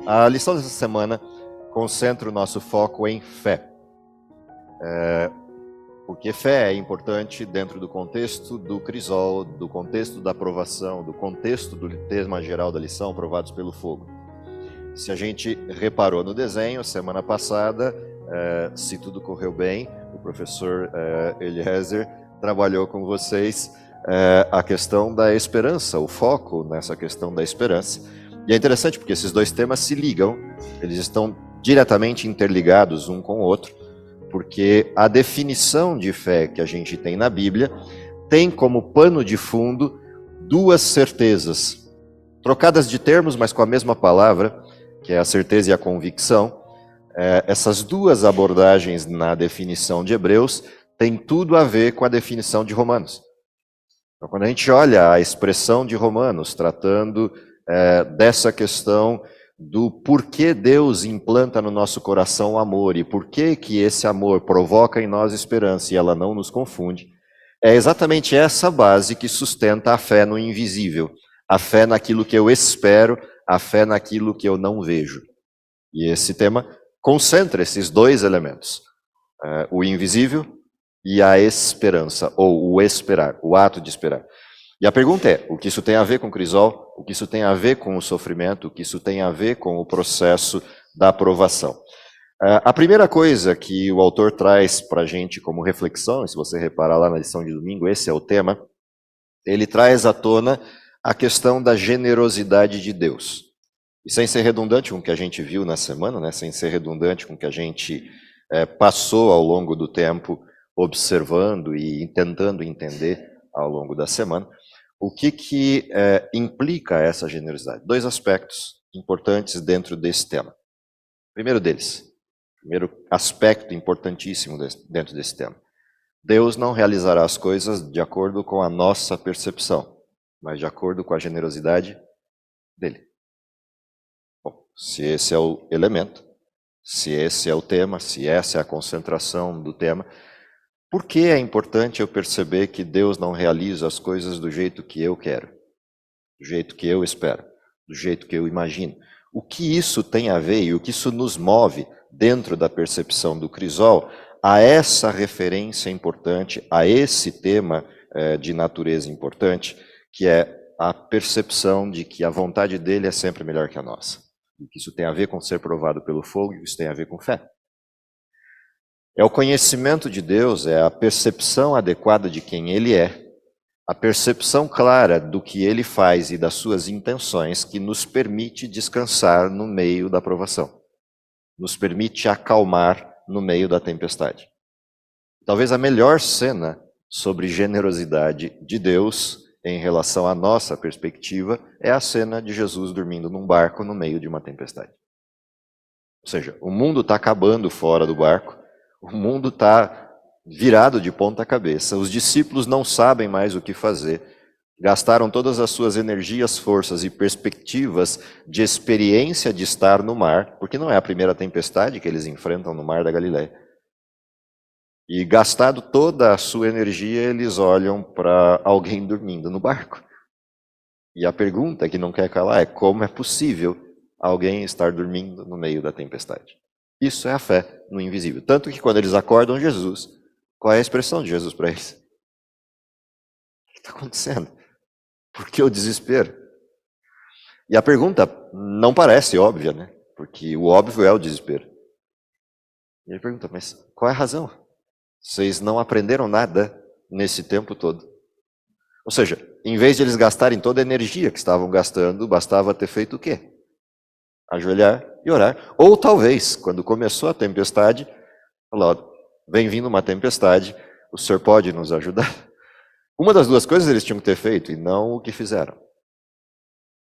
A lição dessa semana concentra o nosso foco em fé. Porque fé é importante dentro do contexto do crisol, do contexto da aprovação, do contexto do tema geral da lição, provados pelo fogo. Se a gente reparou no desenho, semana passada, se tudo correu bem, o professor Eliezer trabalhou com vocês a questão da esperança, o foco nessa questão da esperança. E é interessante porque esses dois temas se ligam, eles estão diretamente interligados um com o outro, porque a definição de fé que a gente tem na Bíblia tem como pano de fundo duas certezas, trocadas de termos, mas com a mesma palavra, que é a certeza e a convicção. Essas duas abordagens na definição de Hebreus têm tudo a ver com a definição de Romanos. Então, quando a gente olha a expressão de Romanos, tratando dessa questão do porquê Deus implanta no nosso coração o amor e porquê que esse amor provoca em nós esperança e ela não nos confunde, é exatamente essa base que sustenta a fé no invisível, a fé naquilo que eu espero, a fé naquilo que eu não vejo. E esse tema concentra esses dois elementos, o invisível e a esperança, ou o esperar, o ato de esperar. E a pergunta é, o que isso tem a ver com o crisol? O que isso tem a ver com o sofrimento? O que isso tem a ver com o processo da aprovação? A primeira coisa que o autor traz para a gente como reflexão, e se você reparar lá na lição de domingo, esse é o tema, ele traz à tona a questão da generosidade de Deus. E sem ser redundante com o que a gente viu na semana, né, sem ser redundante com o que a gente passou ao longo do tempo observando e tentando entender ao longo da semana, o que implica essa generosidade? Dois aspectos importantes dentro desse tema. Primeiro aspecto importantíssimo dentro desse tema. Deus não realizará as coisas de acordo com a nossa percepção, mas de acordo com a generosidade dele. Bom, se esse é o elemento, se esse é o tema, se essa é a concentração do tema, por que é importante eu perceber que Deus não realiza as coisas do jeito que eu quero, do jeito que eu espero, do jeito que eu imagino? O que isso tem a ver e o que isso nos move dentro da percepção do crisol a essa referência importante, a esse tema de natureza importante, que é a percepção de que a vontade dele é sempre melhor que a nossa. E que isso tem a ver com ser provado pelo fogo, e isso tem a ver com fé. É o conhecimento de Deus, é a percepção adequada de quem Ele é, a percepção clara do que Ele faz e das suas intenções que nos permite descansar no meio da provação, nos permite acalmar no meio da tempestade. Talvez a melhor cena sobre generosidade de Deus em relação à nossa perspectiva é a cena de Jesus dormindo num barco no meio de uma tempestade. Ou seja, o mundo está acabando fora do barco, o mundo está virado de ponta cabeça, os discípulos não sabem mais o que fazer, gastaram todas as suas energias, forças e perspectivas de experiência de estar no mar, porque não é a primeira tempestade que eles enfrentam no mar da Galileia. E gastado toda a sua energia, eles olham para alguém dormindo no barco. E a pergunta que não quer calar é como é possível alguém estar dormindo no meio da tempestade? Isso é a fé no invisível. Tanto que quando eles acordam Jesus, qual é a expressão de Jesus para eles? O que está acontecendo? Por que o desespero? E a pergunta não parece óbvia, né? Porque o óbvio é o desespero. E ele pergunta, mas qual é a razão? Vocês não aprenderam nada nesse tempo todo. Ou seja, em vez de eles gastarem toda a energia que estavam gastando, bastava ter feito o quê? Ajoelhar e orar. Ou talvez, quando começou a tempestade, falou, vem vindo uma tempestade, o Senhor pode nos ajudar? Uma das duas coisas eles tinham que ter feito e não o que fizeram.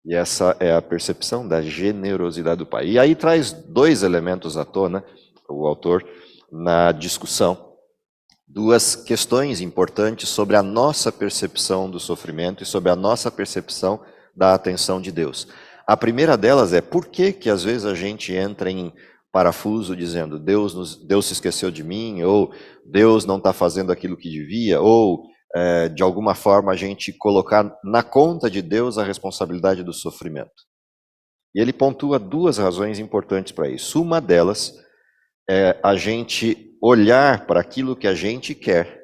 E essa é a percepção da generosidade do Pai. E aí traz dois elementos à tona, o autor, na discussão. Duas questões importantes sobre a nossa percepção do sofrimento e sobre a nossa percepção da atenção de Deus. A primeira delas é por que às vezes a gente entra em parafuso dizendo Deus se esqueceu de mim, ou Deus não está fazendo aquilo que devia, ou de alguma forma a gente colocar na conta de Deus a responsabilidade do sofrimento. E ele pontua duas razões importantes para isso. Uma delas é a gente olhar para aquilo que a gente quer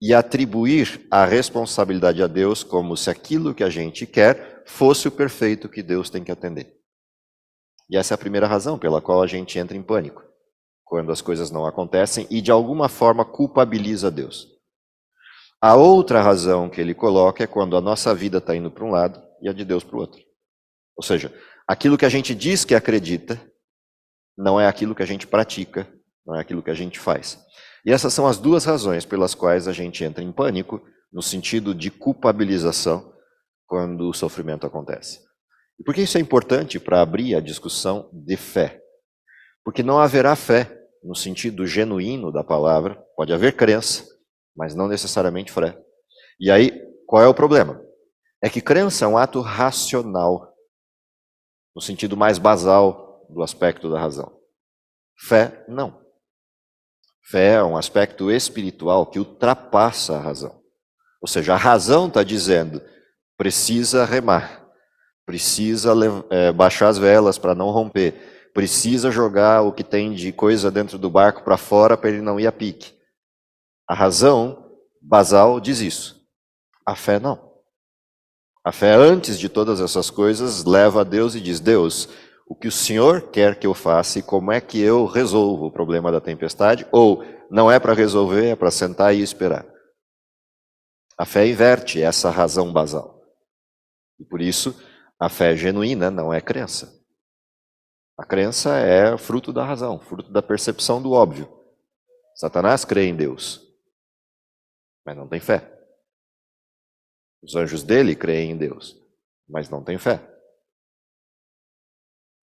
e atribuir a responsabilidade a Deus como se aquilo que a gente quer fosse o perfeito que Deus tem que atender. E essa é a primeira razão pela qual a gente entra em pânico, quando as coisas não acontecem e de alguma forma culpabiliza Deus. A outra razão que ele coloca é quando a nossa vida está indo para um lado e a de Deus para o outro. Ou seja, aquilo que a gente diz que acredita não é aquilo que a gente pratica, não é aquilo que a gente faz. E essas são as duas razões pelas quais a gente entra em pânico, no sentido de culpabilização, quando o sofrimento acontece. E por que isso é importante para abrir a discussão de fé? Porque não haverá fé no sentido genuíno da palavra, pode haver crença, mas não necessariamente fé. E aí, qual é o problema? É que crença é um ato racional, no sentido mais basal do aspecto da razão. Fé, não. Fé é um aspecto espiritual que ultrapassa a razão. Ou seja, a razão está dizendo, precisa remar, precisa baixar as velas para não romper, precisa jogar o que tem de coisa dentro do barco para fora para ele não ir a pique. A razão basal diz isso. A fé não. A fé, antes de todas essas coisas, leva a Deus e diz, Deus, o que o Senhor quer que eu faça e como é que eu resolvo o problema da tempestade, ou não é para resolver, é para sentar e esperar. A fé inverte essa razão basal. E por isso, a fé genuína não é crença. A crença é fruto da razão, fruto da percepção do óbvio. Satanás crê em Deus, mas não tem fé. Os anjos dele creem em Deus, mas não têm fé.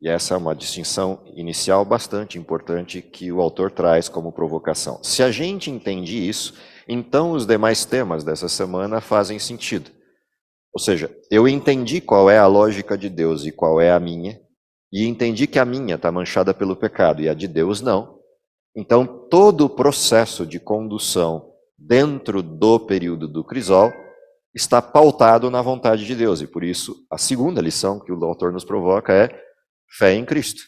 E essa é uma distinção inicial bastante importante que o autor traz como provocação. Se a gente entende isso, então os demais temas dessa semana fazem sentido. Ou seja, eu entendi qual é a lógica de Deus e qual é a minha, e entendi que a minha está manchada pelo pecado e a de Deus não. Então, todo o processo de condução dentro do período do crisol está pautado na vontade de Deus. E por isso, a segunda lição que o autor nos provoca é fé em Cristo,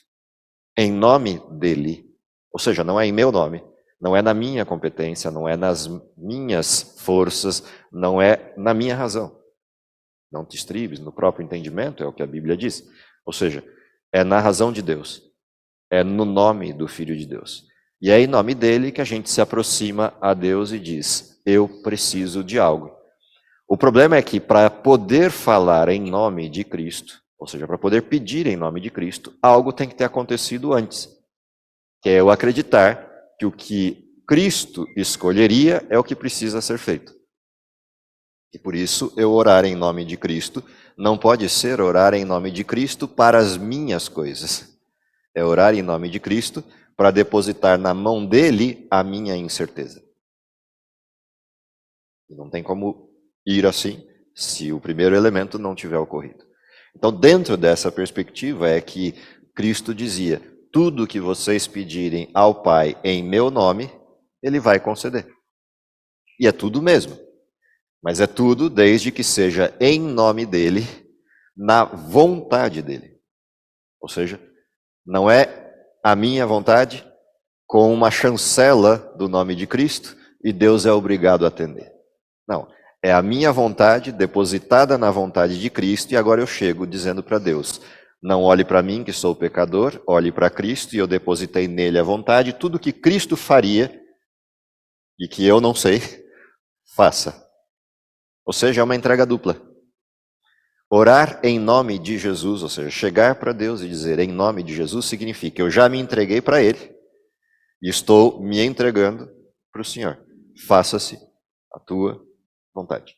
em nome dele. Ou seja, não é em meu nome, não é na minha competência, não é nas minhas forças, não é na minha razão. Não te estribes no próprio entendimento, é o que a Bíblia diz. Ou seja, é na razão de Deus, é no nome do Filho de Deus. E é em nome dele que a gente se aproxima a Deus e diz, eu preciso de algo. O problema é que para poder falar em nome de Cristo, ou seja, para poder pedir em nome de Cristo, algo tem que ter acontecido antes. Que é eu acreditar que o que Cristo escolheria é o que precisa ser feito. E por isso, eu orar em nome de Cristo não pode ser orar em nome de Cristo para as minhas coisas. É orar em nome de Cristo para depositar na mão dele a minha incerteza. E não tem como ir assim se o primeiro elemento não tiver ocorrido. Então, dentro dessa perspectiva é que Cristo dizia, tudo que vocês pedirem ao Pai em meu nome, ele vai conceder. E é tudo mesmo. Mas é tudo desde que seja em nome dele, na vontade dele. Ou seja, não é a minha vontade com uma chancela do nome de Cristo e Deus é obrigado a atender. Não, é a minha vontade depositada na vontade de Cristo e agora eu chego dizendo para Deus, não olhe para mim que sou pecador, olhe para Cristo e eu depositei nele a vontade, tudo que Cristo faria e que eu não sei, faça. Ou seja, é uma entrega dupla. Orar em nome de Jesus, ou seja, chegar para Deus e dizer em nome de Jesus, significa eu já me entreguei para Ele e estou me entregando para o Senhor. Faça-se a tua vontade.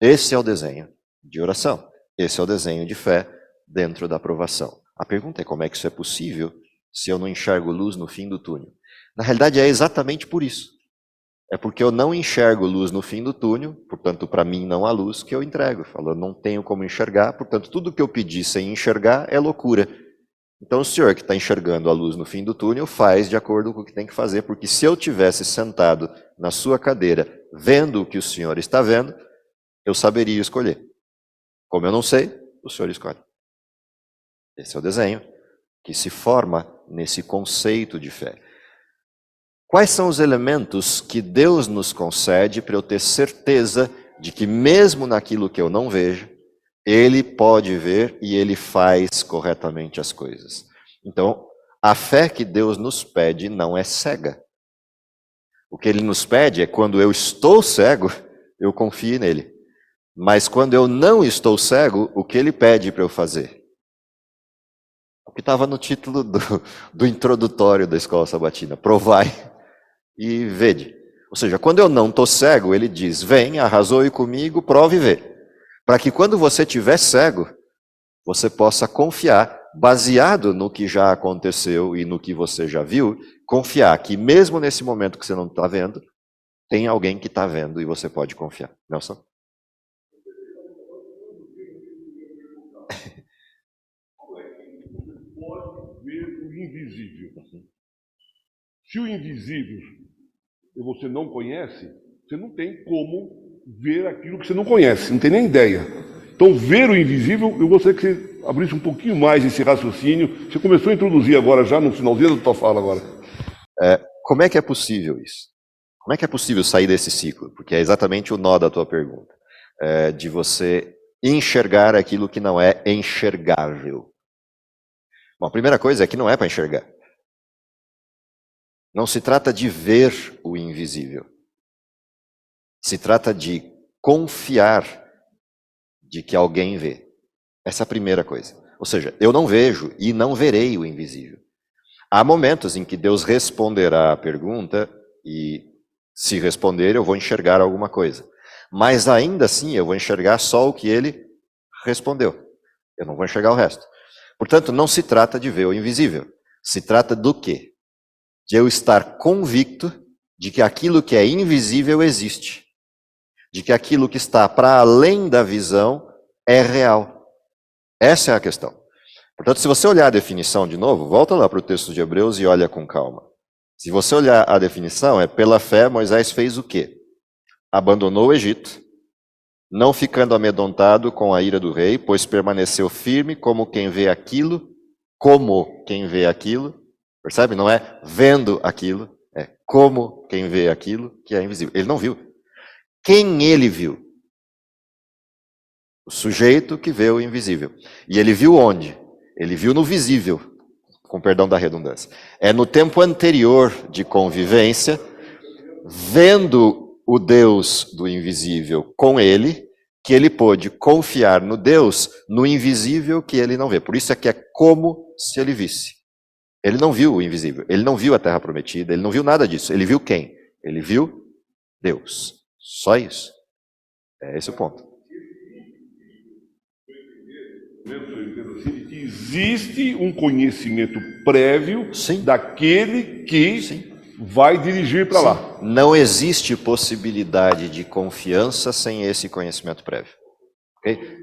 Esse é o desenho de oração. Esse é o desenho de fé dentro da aprovação. A pergunta é como é que isso é possível se eu não enxergo luz no fim do túnel? Na realidade é exatamente por isso. É porque eu não enxergo luz no fim do túnel, portanto, para mim não há luz, que eu entrego. Falo, eu não tenho como enxergar, portanto, tudo que eu pedi sem enxergar é loucura. Então, o senhor que está enxergando a luz no fim do túnel faz de acordo com o que tem que fazer, porque se eu tivesse sentado na sua cadeira, vendo o que o senhor está vendo, eu saberia escolher. Como eu não sei, o senhor escolhe. Esse é o desenho que se forma nesse conceito de fé. Quais são os elementos que Deus nos concede para eu ter certeza de que mesmo naquilo que eu não vejo, Ele pode ver e Ele faz corretamente as coisas? Então, a fé que Deus nos pede não é cega. O que Ele nos pede é quando eu estou cego, eu confio nele. Mas quando eu não estou cego, o que Ele pede para eu fazer? O que estava no título do introdutório da Escola Sabatina, provai e vede. Ou seja, quando eu não estou cego, ele diz, vem, arrazoe comigo, prove e vê. Para que quando você estiver cego, você possa confiar, baseado no que já aconteceu e no que você já viu, confiar que mesmo nesse momento que você não está vendo, tem alguém que está vendo e você pode confiar. Nelson? Pode ver o invisível. Se o invisível você não conhece, você não tem como ver aquilo que você não conhece, não tem nem ideia. Então, ver o invisível, eu gostaria que você abrisse um pouquinho mais esse raciocínio. Você começou a introduzir agora, já no finalzinho da tua fala agora. Como é que é possível isso? Como é que é possível sair desse ciclo? Porque é exatamente o nó da tua pergunta. De você enxergar aquilo que não é enxergável. Bom, a primeira coisa é que não é para enxergar. Não se trata de ver o invisível. Se trata de confiar de que alguém vê. Essa é a primeira coisa. Ou seja, eu não vejo e não verei o invisível. Há momentos em que Deus responderá a pergunta e, se responder, eu vou enxergar alguma coisa. Mas ainda assim, eu vou enxergar só o que ele respondeu. Eu não vou enxergar o resto. Portanto, não se trata de ver o invisível. Se trata do quê? De eu estar convicto de que aquilo que é invisível existe. De que aquilo que está para além da visão é real. Essa é a questão. Portanto, se você olhar a definição de novo, volta lá para o texto de Hebreus e olha com calma. Se você olhar a definição, é pela fé Moisés fez o quê? Abandonou o Egito, não ficando amedrontado com a ira do rei, pois permaneceu firme como quem vê aquilo, percebe? Não é vendo aquilo, é como quem vê aquilo que é invisível. Ele não viu. Quem ele viu? O sujeito que vê o invisível. E ele viu onde? Ele viu no visível, com perdão da redundância. É no tempo anterior de convivência, vendo o Deus do invisível com ele, que ele pôde confiar no Deus, no invisível que ele não vê. Por isso é que é como se ele visse. Ele não viu o invisível, ele não viu a terra prometida, ele não viu nada disso. Ele viu quem? Ele viu Deus. Só isso. É esse o ponto. Que existe um conhecimento prévio Sim. daquele que Sim. vai dirigir para lá. Não existe possibilidade de confiança sem esse conhecimento prévio. Okay?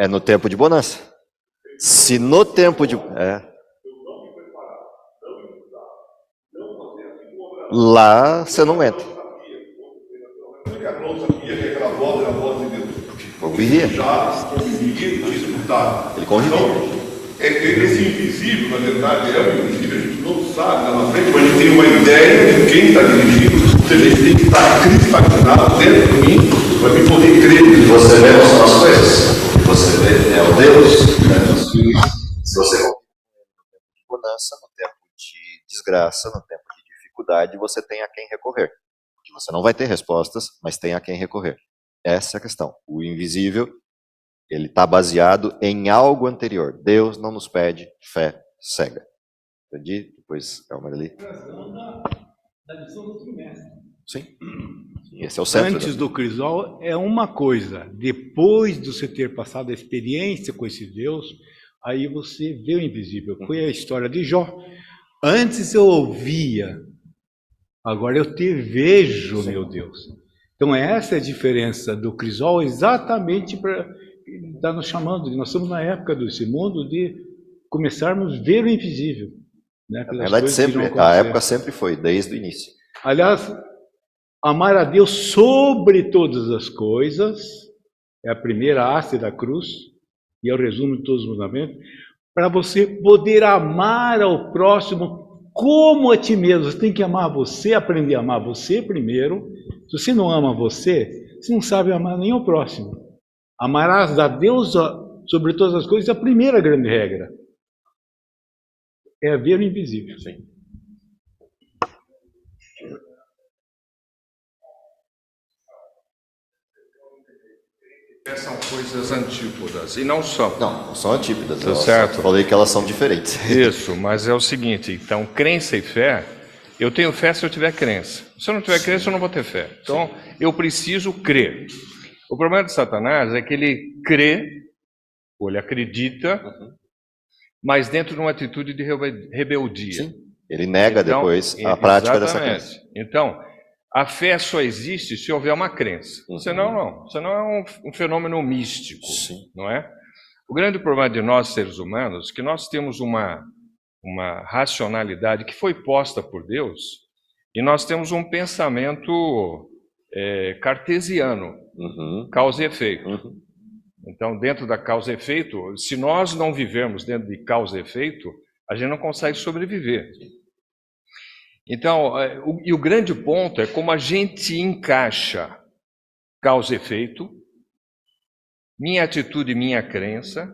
É no tempo de bonança. Se no tempo de... Lá você não entra. Convivia. Ele convivia. Esse invisível, na verdade, é o invisível, a gente não sabe lá na frente, mas a gente tem uma ideia de quem está dirigindo, ou seja, a gente tem que estar cristalizado dentro de mim para me poder crer. Você vê não são as coisas. Você vê, é o Deus. Se você convive no tempo de bonança, no tempo de desgraça, no tempo de dificuldade, você tem a quem recorrer. Porque você não vai ter respostas, mas tem a quem recorrer. Essa é a questão. O invisível, ele está baseado em algo anterior. Deus não nos pede fé cega. Entendi? Depois, calma ali. Da lição do trimestre. Sim. Esse é o centro. Antes do crisol é uma coisa. Depois de você ter passado a experiência com esse Deus, aí você vê o invisível. Foi a história de Jó. Antes eu ouvia, agora eu te vejo, sim, meu Deus. Então essa é a diferença do crisol, exatamente para estar nos chamando. Nós estamos na época desse mundo de começarmos a ver o invisível. Né, na verdade, sempre, a época sempre foi, desde o início. Aliás, amar a Deus sobre todas as coisas É a primeira haste da cruz e é o resumo de todos os mandamentos, para você poder amar ao próximo como a ti mesmo. Você tem que amar você, aprender a amar você primeiro. Se você não ama você, você não sabe amar nem o próximo. Amarás a Deus sobre todas as coisas, é a primeira grande regra. É ver o invisível. Sim. São coisas antípodas, e não são. Não são antípodas. Tá Eu certo. só falei que elas são diferentes. Isso, mas é o seguinte, então, crença e fé, eu tenho fé se eu tiver crença. Se eu não tiver crença, eu não vou ter fé. Então, eu preciso crer. O problema de Satanás é que ele crê, ou ele acredita, mas dentro de uma atitude de rebeldia. Sim. Ele nega Então, depois a prática dessa exatamente. crença. Então, a fé só existe se houver uma crença. Senão, não. Senão é um fenômeno místico, Sim. não é? O grande problema de nós, seres humanos, é que nós temos uma racionalidade que foi posta por Deus e nós temos um pensamento cartesiano, causa e efeito. Então, dentro da causa e efeito, se nós não vivermos dentro de causa e efeito, a gente não consegue sobreviver. Então, o grande ponto é como a gente encaixa causa e efeito, minha atitude, minha crença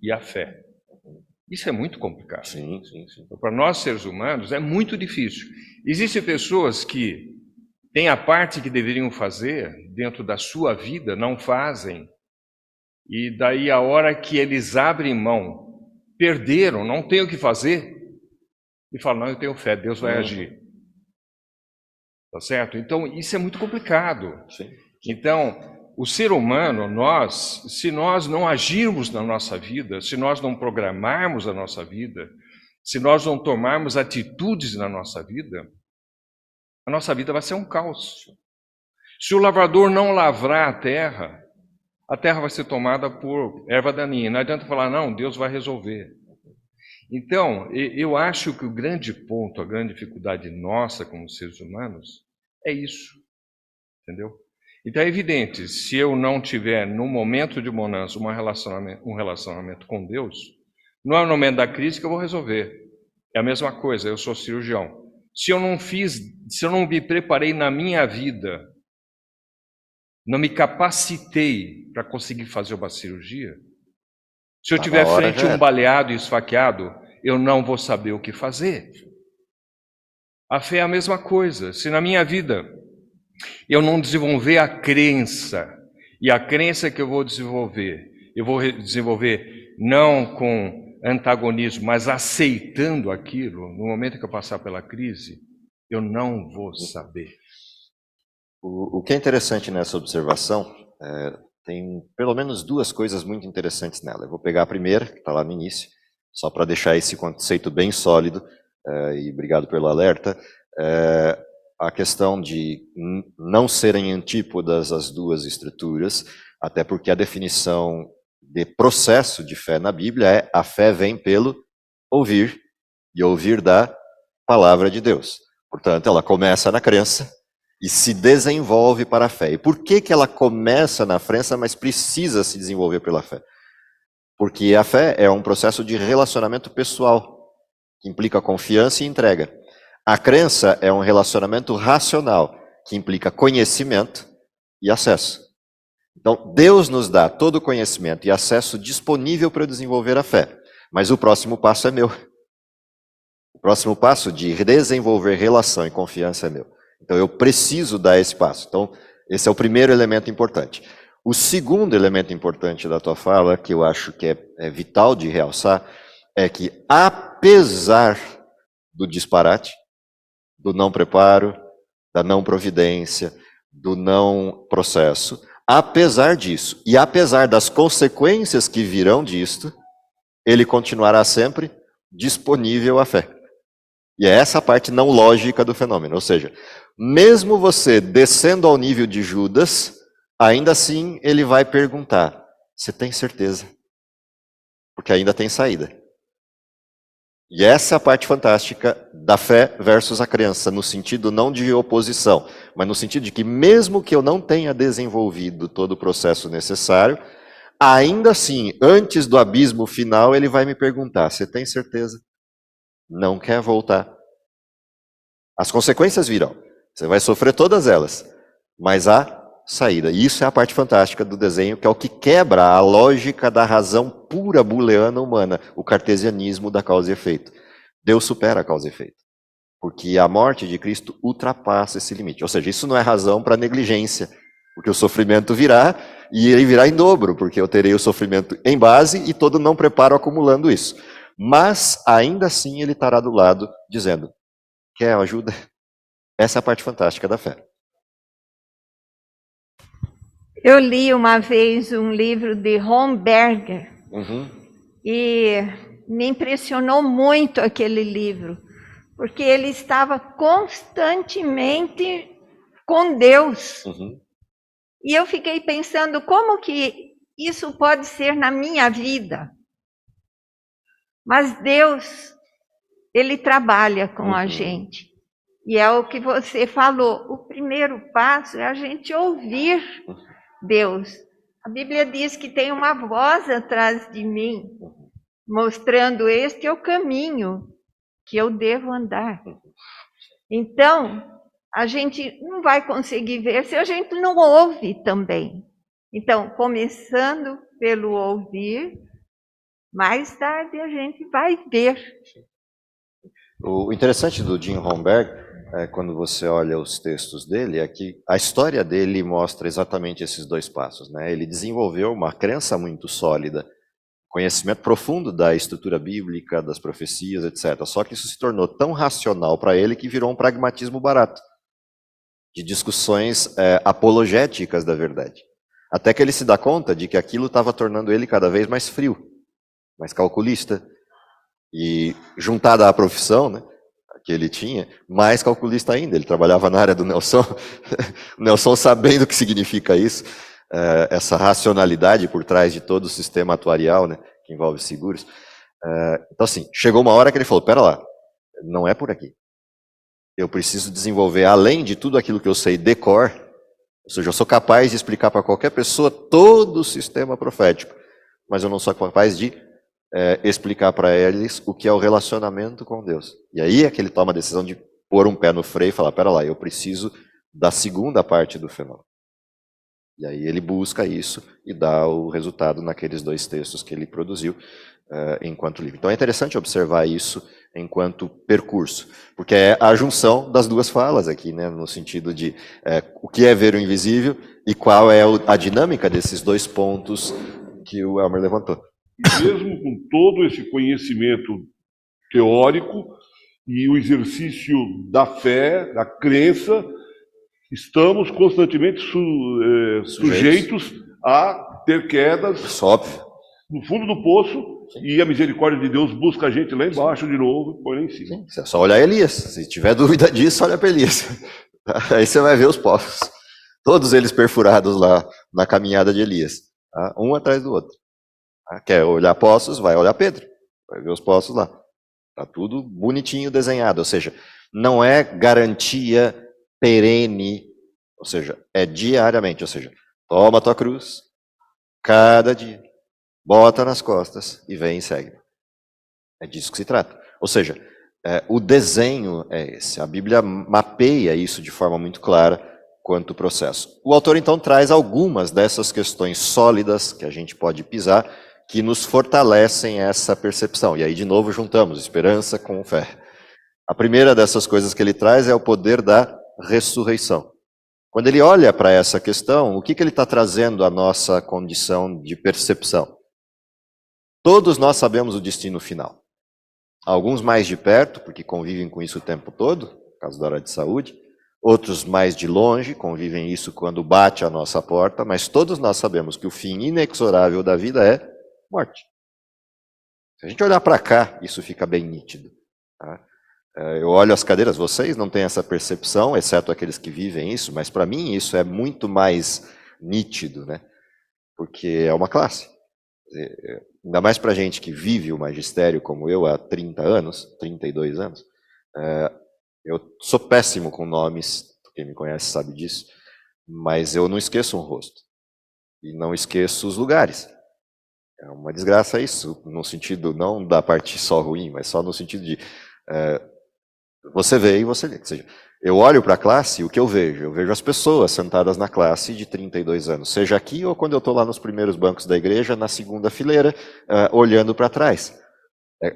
e a fé. Isso é muito complicado. Sim, sim, sim. Então, para nós, seres humanos, é muito difícil. Existem pessoas que têm a parte que deveriam fazer dentro da sua vida, não fazem. E daí, a hora que eles abrem mão, perderam, não têm o que fazer, e falam, não, eu tenho fé, Deus vai agir. Tá certo? Então, isso é muito complicado. Sim. Então, o ser humano, se nós não agirmos na nossa vida, se nós não programarmos a nossa vida, se nós não tomarmos atitudes na nossa vida, a nossa vida vai ser um caos. Se o lavrador não lavrar a terra vai ser tomada por erva daninha. Não adianta falar, não, Deus vai resolver. Então, eu acho que o grande ponto, a grande dificuldade nossa como seres humanos é isso, entendeu? Então é evidente, se eu não tiver no momento de bonança um relacionamento com Deus, não é no momento da crise que eu vou resolver. É a mesma coisa, eu sou cirurgião. Se eu não me preparei na minha vida, não me capacitei para conseguir fazer uma cirurgia, se eu estiver frente a um baleado e esfaqueado, eu não vou saber o que fazer. A fé é a mesma coisa. Se na minha vida eu não desenvolver a crença, e a crença que eu vou desenvolver não com antagonismo, mas aceitando aquilo, no momento que eu passar pela crise, eu não vou saber. O que é interessante nessa observação, tem pelo menos duas coisas muito interessantes nela. Eu vou pegar a primeira, que está lá no início, só para deixar esse conceito bem sólido, e obrigado pelo alerta. A questão de não serem antípodas as duas estruturas, até porque a definição de processo de fé na Bíblia é: a fé vem pelo ouvir, e ouvir da palavra de Deus. Portanto, ela começa na crença e se desenvolve para a fé. E por que ela começa na crença, mas precisa se desenvolver pela fé? Porque a fé é um processo de relacionamento pessoal, que implica confiança e entrega. A crença é um relacionamento racional, que implica conhecimento e acesso. Então, Deus nos dá todo o conhecimento e acesso disponível para eu desenvolver a fé. Mas o próximo passo é meu. O próximo passo de desenvolver relação e confiança é meu. Então, eu preciso dar esse passo. Então, esse é o primeiro elemento importante. O segundo elemento importante da tua fala, que eu acho que é vital de realçar, é que, apesar do disparate, do não preparo, da não providência, do não processo, apesar disso, e apesar das consequências que virão disto, ele continuará sempre disponível à fé. E é essa a parte não lógica do fenômeno. Ou seja, mesmo você descendo ao nível de Judas, ainda assim ele vai perguntar: você tem certeza? Porque ainda tem saída. E essa é a parte fantástica da fé versus a crença, no sentido não de oposição, mas no sentido de que mesmo que eu não tenha desenvolvido todo o processo necessário, ainda assim, antes do abismo final, ele vai me perguntar, você tem certeza? Não quer voltar? As consequências virão, você vai sofrer todas elas, mas há saída. E isso é a parte fantástica do desenho, que é o que quebra a lógica da razão pura booleana humana, o cartesianismo da causa e efeito. Deus supera a causa e efeito, porque a morte de Cristo ultrapassa esse limite. Ou seja, isso não é razão para negligência, porque o sofrimento virá, e ele virá em dobro, porque eu terei o sofrimento em base e todo não preparo acumulando isso. Mas, ainda assim, ele estará do lado, dizendo, quer ajuda? Essa é a parte fantástica da fé. Eu li uma vez um livro de Homberger e me impressionou muito aquele livro, porque ele estava constantemente com Deus. E eu fiquei pensando como que isso pode ser na minha vida. Mas Deus, Ele trabalha com a gente. E é o que você falou, o primeiro passo é a gente ouvir Deus. A Bíblia diz que tem uma voz atrás de mim, mostrando este é o caminho que eu devo andar. Então, a gente não vai conseguir ver se a gente não ouve também. Então, começando pelo ouvir, mais tarde a gente vai ver. O interessante do Jim Homberg, quando você olha os textos dele, é que a história dele mostra exatamente esses dois passos, né? Ele desenvolveu uma crença muito sólida, conhecimento profundo da estrutura bíblica, das profecias, etc. Só que isso se tornou tão racional para ele que virou um pragmatismo barato, de discussões apologéticas da verdade. Até que ele se dá conta de que aquilo estava tornando ele cada vez mais frio, mais calculista, e juntada à profissão, né, que ele tinha, mais calculista ainda. Ele trabalhava na área do Nelson, o Nelson sabendo o que significa isso, essa racionalidade por trás de todo o sistema atuarial, né, que envolve seguros. Então, assim, chegou uma hora que ele falou, pera lá, não é por aqui. Eu preciso desenvolver, além de tudo aquilo que eu sei de cor, ou seja, eu sou capaz de explicar para qualquer pessoa todo o sistema profético, mas eu não sou capaz de explicar para eles o que é o relacionamento com Deus. E aí é que ele toma a decisão de pôr um pé no freio e falar, pera lá, eu preciso da segunda parte do fenômeno. E aí ele busca isso e dá o resultado naqueles dois textos que ele produziu enquanto livro. Então é interessante observar isso enquanto percurso, porque é a junção das duas falas aqui, né, no sentido de o que é ver o invisível e qual é a dinâmica desses dois pontos que o Elmer levantou. Mesmo com todo esse conhecimento teórico e o exercício da fé, da crença, estamos constantemente sujeitos a ter quedas. Isso é óbvio. No fundo do poço, e a misericórdia de Deus busca a gente lá embaixo de novo e põe lá em cima. Sim, é só olhar Elias. Se tiver dúvida disso, olha para Elias. Aí você vai ver os poços. Todos eles perfurados lá na caminhada de Elias. Tá? Um atrás do outro. Quer olhar poços, vai olhar Pedro. Vai ver os poços lá. Está tudo bonitinho desenhado. Ou seja, não é garantia perene. Ou seja, é diariamente. Ou seja, toma a tua cruz, cada dia. Bota nas costas e vem e segue. É disso que se trata. Ou seja, o desenho é esse. A Bíblia mapeia isso de forma muito clara quanto ao processo. O autor, então, traz algumas dessas questões sólidas que a gente pode pisar, que nos fortalecem essa percepção. E aí, de novo, juntamos esperança com fé. A primeira dessas coisas que ele traz é o poder da ressurreição. Quando ele olha para essa questão, o que ele está trazendo à nossa condição de percepção? Todos nós sabemos o destino final. Alguns mais de perto, porque convivem com isso o tempo todo, por causa da hora de saúde. Outros mais de longe, convivem isso quando bate a nossa porta. Mas todos nós sabemos que o fim inexorável da vida é morte. Se a gente olhar para cá, isso fica bem nítido. Tá? Eu olho as cadeiras, vocês não têm essa percepção, exceto aqueles que vivem isso, mas para mim isso é muito mais nítido, né? Porque é uma classe. Ainda mais para gente que vive o magistério como eu há 30 anos, 32 anos, eu sou péssimo com nomes, quem me conhece sabe disso, mas eu não esqueço um rosto. E não esqueço os lugares. É uma desgraça isso, no sentido não da parte só ruim, mas só no sentido de você vê e você vê. Ou seja, eu olho para a classe e o que eu vejo? Eu vejo as pessoas sentadas na classe de 32 anos, seja aqui ou quando eu estou lá nos primeiros bancos da igreja, na segunda fileira, olhando para trás.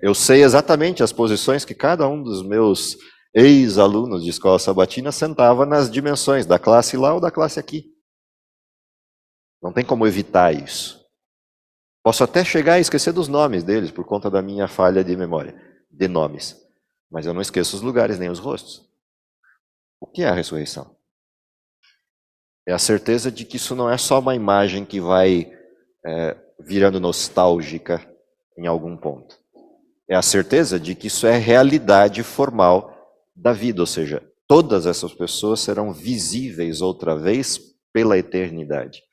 Eu sei exatamente as posições que cada um dos meus ex-alunos de escola sabatina sentava nas dimensões da classe lá ou da classe aqui. Não tem como evitar isso. Posso até chegar a esquecer dos nomes deles por conta da minha falha de memória, de nomes. Mas eu não esqueço os lugares nem os rostos. O que é a ressurreição? É a certeza de que isso não é só uma imagem que vai virando nostálgica em algum ponto. É a certeza de que isso é realidade formal da vida, ou seja, todas essas pessoas serão visíveis outra vez pela eternidade.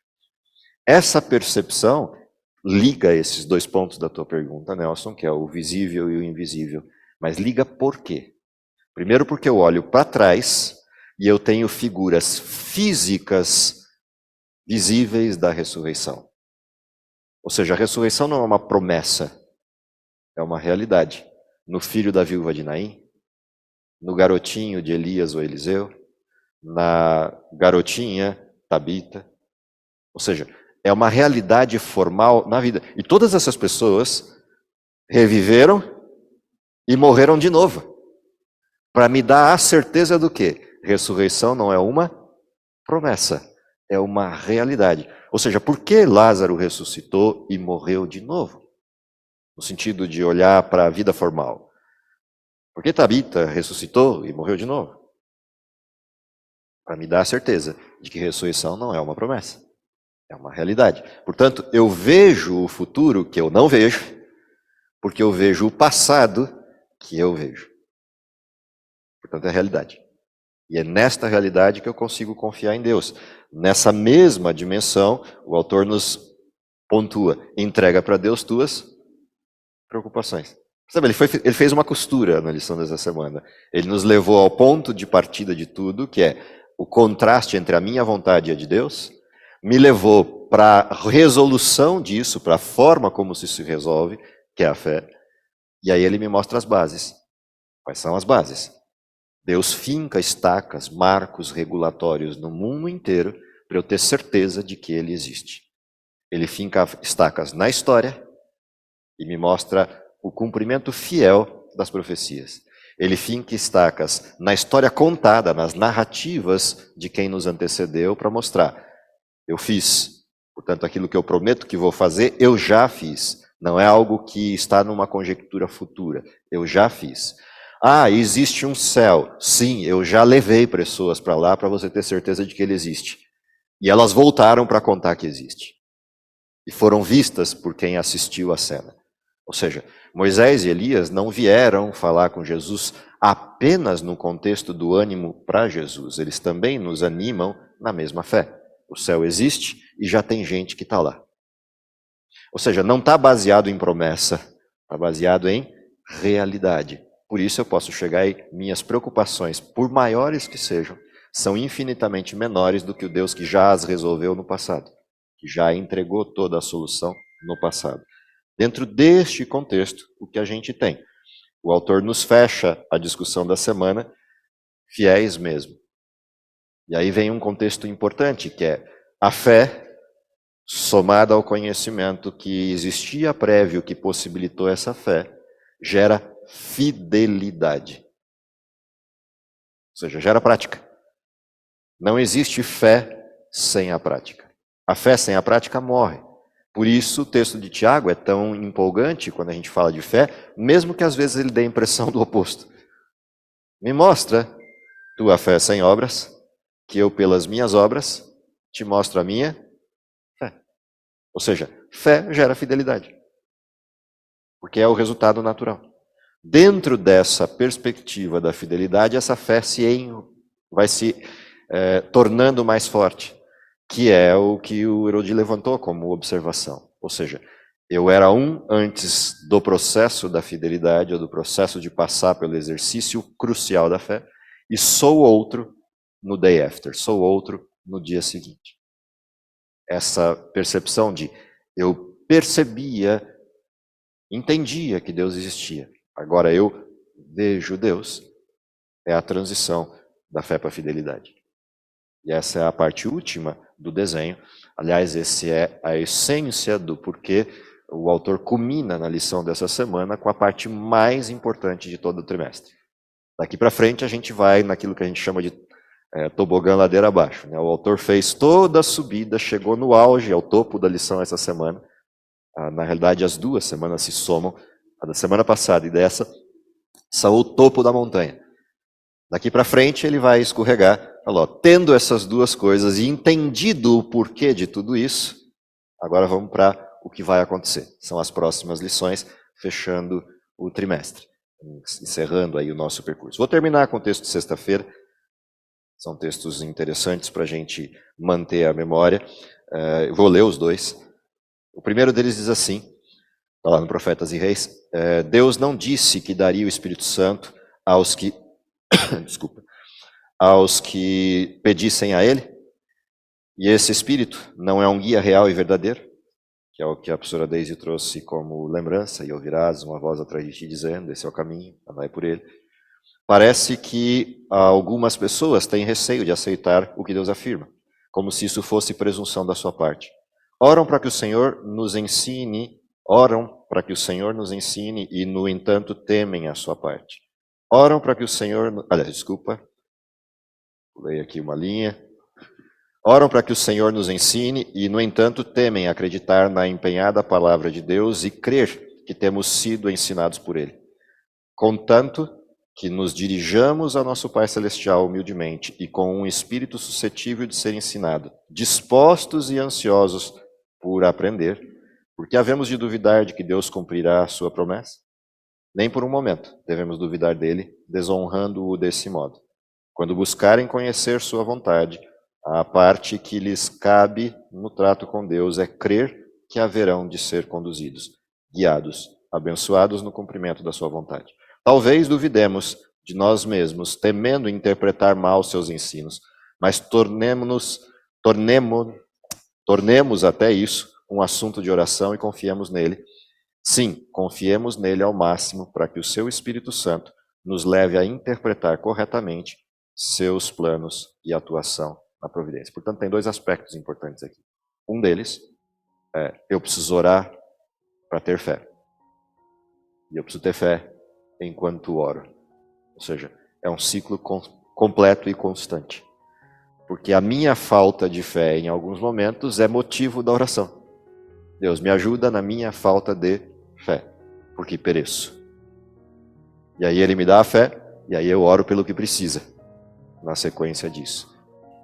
Essa percepção liga esses dois pontos da tua pergunta, Nelson, que é o visível e o invisível. Mas liga por quê? Primeiro porque eu olho para trás e eu tenho figuras físicas visíveis da ressurreição. Ou seja, a ressurreição não é uma promessa, é uma realidade. No filho da viúva de Naim, no garotinho de Elias ou Eliseu, na garotinha Tabita. Ou seja, é uma realidade formal na vida. E todas essas pessoas reviveram e morreram de novo. Para me dar a certeza do quê? Ressurreição não é uma promessa, é uma realidade. Ou seja, por que Lázaro ressuscitou e morreu de novo? No sentido de olhar para a vida formal. Por que Tabita ressuscitou e morreu de novo? Para me dar a certeza de que ressurreição não é uma promessa, é uma realidade. Portanto, eu vejo o futuro que eu não vejo, porque eu vejo o passado que eu vejo. Portanto, é realidade. E é nesta realidade que eu consigo confiar em Deus. Nessa mesma dimensão, o autor nos pontua: entrega para Deus tuas preocupações. Sabe, ele fez uma costura na lição dessa semana. Ele nos levou ao ponto de partida de tudo, que é o contraste entre a minha vontade e a de Deus, me levou para a resolução disso, para a forma como isso se resolve, que é a fé. E aí ele me mostra as bases. Quais são as bases? Deus finca estacas, marcos regulatórios no mundo inteiro para eu ter certeza de que ele existe. Ele finca estacas na história e me mostra o cumprimento fiel das profecias. Ele finca estacas na história contada, nas narrativas de quem nos antecedeu para mostrar: eu fiz, portanto aquilo que eu prometo que vou fazer, eu já fiz. Não é algo que está numa conjectura futura, eu já fiz. Ah, existe um céu. Sim, eu já levei pessoas para lá para você ter certeza de que ele existe. E elas voltaram para contar que existe. E foram vistas por quem assistiu a cena. Ou seja, Moisés e Elias não vieram falar com Jesus apenas no contexto do ânimo para Jesus. Eles também nos animam na mesma fé. O céu existe e já tem gente que está lá. Ou seja, não está baseado em promessa, está baseado em realidade. Por isso eu posso chegar e minhas preocupações, por maiores que sejam, são infinitamente menores do que o Deus que já as resolveu no passado, que já entregou toda a solução no passado. Dentro deste contexto, o que a gente tem? O autor nos fecha a discussão da semana, fiéis mesmo. E aí vem um contexto importante, que é a fé somada ao conhecimento que existia prévio, que possibilitou essa fé, gera fidelidade. Ou seja, gera prática. Não existe fé sem a prática. A fé sem a prática morre. Por isso o texto de Tiago é tão empolgante quando a gente fala de fé, mesmo que às vezes ele dê a impressão do oposto. Me mostra tua fé sem obras, que eu pelas minhas obras te mostro a minha fé. Ou seja, fé gera fidelidade. Porque é o resultado natural. Dentro dessa perspectiva da fidelidade, essa fé vai se tornando mais forte, que é o que o Herodi levantou como observação. Ou seja, Eu era um antes do processo da fidelidade, ou do processo de passar pelo exercício crucial da fé, e sou outro no day after, sou outro no dia seguinte. Essa percepção de eu percebia, entendia que Deus existia, agora eu vejo Deus, é a transição da fé para a fidelidade. E essa é a parte última do desenho. Aliás, essa é a essência do porquê o autor culmina na lição dessa semana com a parte mais importante de todo o trimestre. Daqui para frente a gente vai naquilo que a gente chama de tobogã ladeira abaixo, né? O autor fez toda a subida, chegou no auge, ao topo da lição essa semana. Na realidade, as duas semanas se somam. A da semana passada e dessa são o topo da montanha. Daqui para frente ele vai escorregar. Falou, tendo essas duas coisas e entendido o porquê de tudo isso, agora vamos para o que vai acontecer. São as próximas lições, fechando o trimestre, encerrando aí o nosso percurso. Vou terminar com o texto de sexta-feira. São textos interessantes para a gente manter a memória. Vou ler os dois. O primeiro deles diz assim, está lá no Profetas e Reis, Deus não disse que daria o Espírito Santo aos que aos que pedissem a ele, e esse Espírito não é um guia real e verdadeiro, que é o que a professora Daisy trouxe como lembrança, e ouvirás uma voz atrás de ti dizendo, esse é o caminho, andai por ele. Parece que algumas pessoas têm receio de aceitar o que Deus afirma, como se isso fosse presunção da sua parte. Oram para que o Senhor nos ensine e, no entanto, temem a sua parte. Oram para que o Senhor... Pulei aqui uma linha. Oram para que o Senhor nos ensine e, no entanto, temem acreditar na empenhada palavra de Deus e crer que temos sido ensinados por Ele. Contanto que nos dirijamos ao nosso Pai Celestial humildemente e com um espírito suscetível de ser ensinado, dispostos e ansiosos por aprender, porque havemos de duvidar de que Deus cumprirá a sua promessa? Nem por um momento devemos duvidar dele, desonrando-o desse modo. Quando buscarem conhecer sua vontade, a parte que lhes cabe no trato com Deus é crer que haverão de ser conduzidos, guiados, abençoados no cumprimento da sua vontade. Talvez duvidemos de nós mesmos, temendo interpretar mal seus ensinos, mas tornemos até isso um assunto de oração e confiemos nele. Sim, confiemos nele ao máximo para que o seu Espírito Santo nos leve a interpretar corretamente seus planos e atuação na providência. Portanto, tem dois aspectos importantes aqui. Um deles é, eu preciso orar para ter fé. E eu preciso ter fé enquanto oro. Ou seja, é um ciclo completo e constante. Porque a minha falta de fé, em alguns momentos, é motivo da oração. Deus me ajuda na minha falta de fé, porque pereço. E aí Ele me dá a fé, e aí eu oro pelo que precisa, na sequência disso.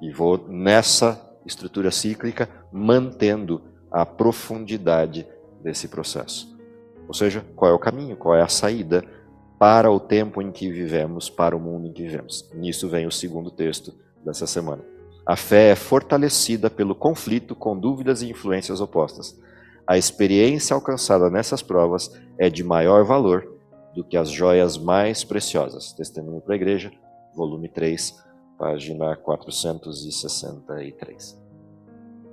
E vou nessa estrutura cíclica, mantendo a profundidade desse processo. Ou seja, qual é o caminho, qual é a saída para o tempo em que vivemos, para o mundo em que vivemos. Nisso vem o segundo texto dessa semana. A fé é fortalecida pelo conflito com dúvidas e influências opostas. A experiência alcançada nessas provas é de maior valor do que as joias mais preciosas. Testemunho para a Igreja, volume 3, página 463.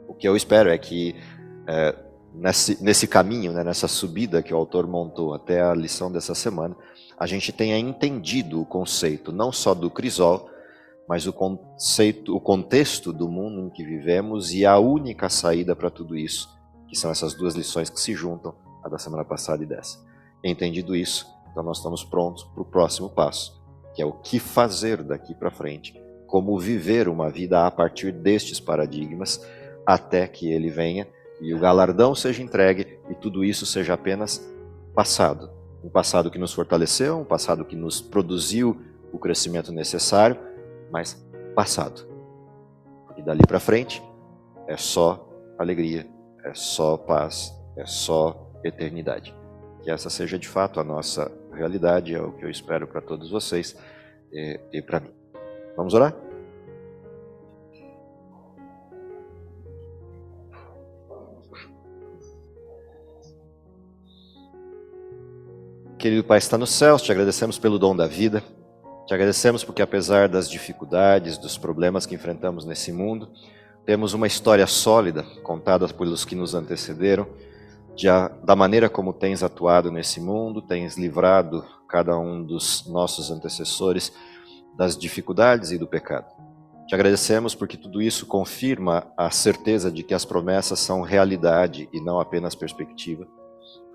O que eu espero é que nesse caminho, né, nessa subida que o autor montou até a lição dessa semana, a gente tenha entendido o conceito não só do crisol, mas o contexto do mundo em que vivemos e a única saída para tudo isso, que são essas duas lições que se juntam, a da semana passada e dessa. Entendido isso, então nós estamos prontos para o próximo passo, que é o que fazer daqui para frente, como viver uma vida a partir destes paradigmas, até que ele venha e o galardão seja entregue e tudo isso seja apenas passado. Um passado que nos fortaleceu, um passado que nos produziu o crescimento necessário, mas passado. E dali para frente é só alegria, é só paz, é só eternidade. Que essa seja de fato a nossa realidade, é o que eu espero para todos vocês e para mim. Vamos orar? Querido Pai, está nos céus, te agradecemos pelo dom da vida, te agradecemos porque apesar das dificuldades, dos problemas que enfrentamos nesse mundo, temos uma história sólida, contada pelos que nos antecederam, da maneira como tens atuado nesse mundo, tens livrado cada um dos nossos antecessores das dificuldades e do pecado. Te agradecemos porque tudo isso confirma a certeza de que as promessas são realidade e não apenas perspectiva,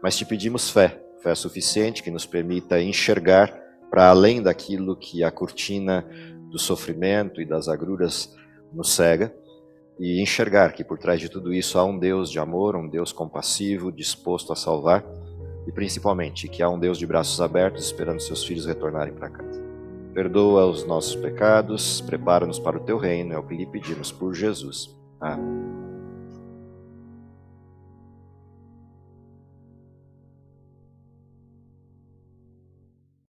mas te pedimos fé suficiente que nos permita enxergar para além daquilo que a cortina do sofrimento e das agruras nos cega, e enxergar que por trás de tudo isso há um Deus de amor, um Deus compassivo, disposto a salvar, e principalmente que há um Deus de braços abertos esperando seus filhos retornarem para casa. Perdoa os nossos pecados, prepara-nos para o teu reino, é o que lhe pedimos por Jesus. Amém.